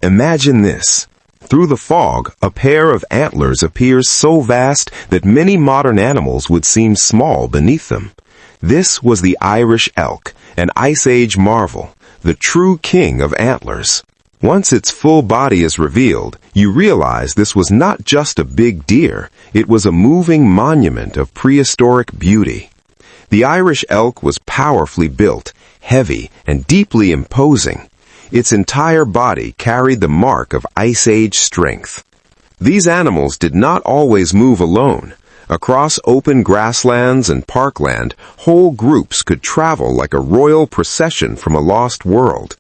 Imagine this. Through the fog, a pair of antlers appears so vast that many modern animals would seem small beneath them. This was the Irish elk, an Ice Age marvel, the true king of antlers. Once its full body is revealed, you realize this was not just a big deer, it was a moving monument of prehistoric beauty. The Irish elk was powerfully built, heavy, and deeply imposing. Its entire body carried the mark of Ice Age strength. These animals did not always move alone. Across open grasslands and parkland, whole groups could travel like a royal procession from a lost world.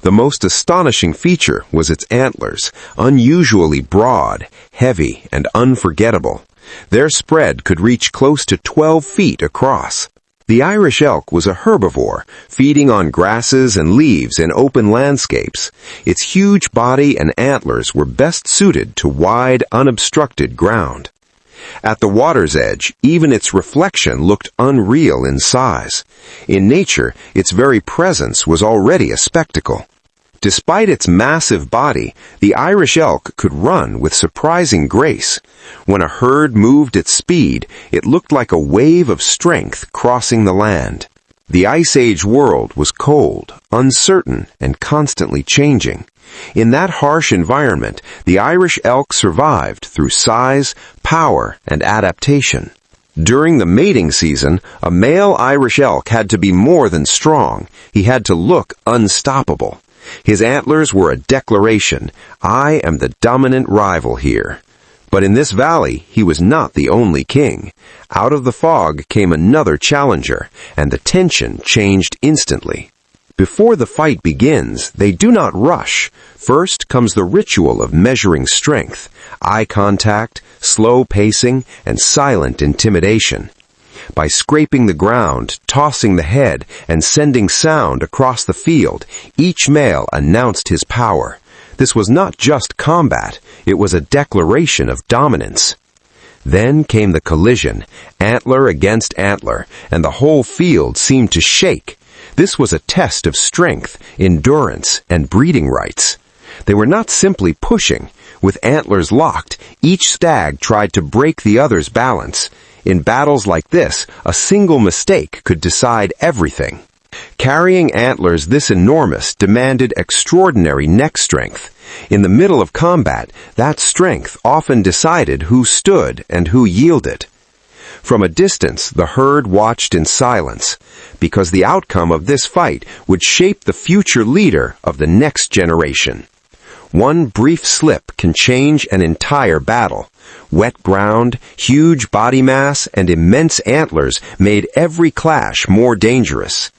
The most astonishing feature was its antlers, unusually broad, heavy, and unforgettable. Their spread could reach close to 12 feet across. The Irish elk was a herbivore, feeding on grasses and leaves in open landscapes. Its huge body and antlers were best suited to wide, unobstructed ground. At the water's edge, even its reflection looked unreal in size. In nature, its very presence was already a spectacle. Despite its massive body, the Irish elk could run with surprising grace. When a herd moved at speed, it looked like a wave of strength crossing the land. The Ice Age world was cold, uncertain, and constantly changing. In that harsh environment, the Irish elk survived through size, power, and adaptation. During the mating season, a male Irish elk had to be more than strong. He had to look unstoppable. His antlers were a declaration, "I am the dominant rival here." But in this valley, he was not the only king. Out of the fog came another challenger, and the tension changed instantly. Before the fight begins, they do not rush. First comes the ritual of measuring strength, eye contact, slow pacing, and silent intimidation. By scraping the ground, tossing the head, and sending sound across the field, each male announced his power. This was not just combat, it was a declaration of dominance. Then came the collision, antler against antler, and the whole field seemed to shake. This was a test of strength, endurance, and breeding rights. They were not simply pushing. With antlers locked, each stag tried to break the other's balance. In battles like this, a single mistake could decide everything. Carrying antlers this enormous demanded extraordinary neck strength. In the middle of combat, that strength often decided who stood and who yielded. From a distance, the herd watched in silence, because the outcome of this fight would shape the future leader of the next generation. One brief slip can change an entire battle. Wet ground, huge body mass, and immense antlers made every clash more dangerous.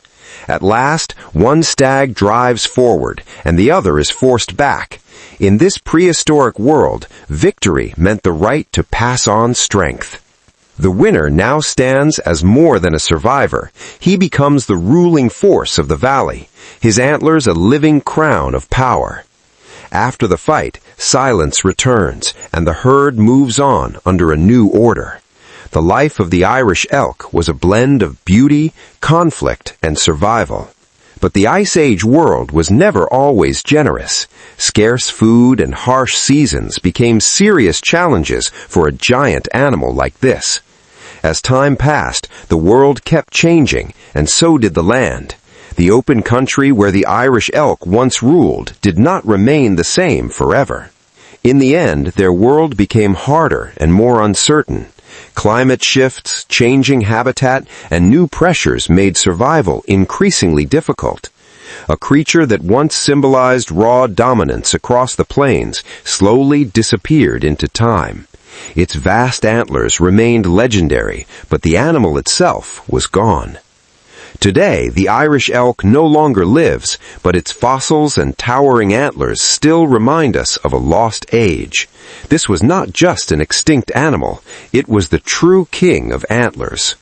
At last, one stag drives forward, and the other is forced back. In this prehistoric world, victory meant the right to pass on strength. The winner now stands as more than a survivor. He becomes the ruling force of the valley, his antlers a living crown of power. After the fight, silence returns, and the herd moves on under a new order. The life of the Irish elk was a blend of beauty, conflict, and survival. But the Ice Age world was never always generous. Scarce food and harsh seasons became serious challenges for a giant animal like this. As time passed, the world kept changing, and so did the land. The open country where the Irish elk once ruled did not remain the same forever. In the end, their world became harder and more uncertain. Climate shifts, changing habitat, and new pressures made survival increasingly difficult. A creature that once symbolized raw dominance across the plains slowly disappeared into time. Its vast antlers remained legendary, but the animal itself was gone. Today, the Irish elk no longer lives, but its fossils and towering antlers still remind us of a lost age. This was not just an extinct animal, it was the true king of antlers.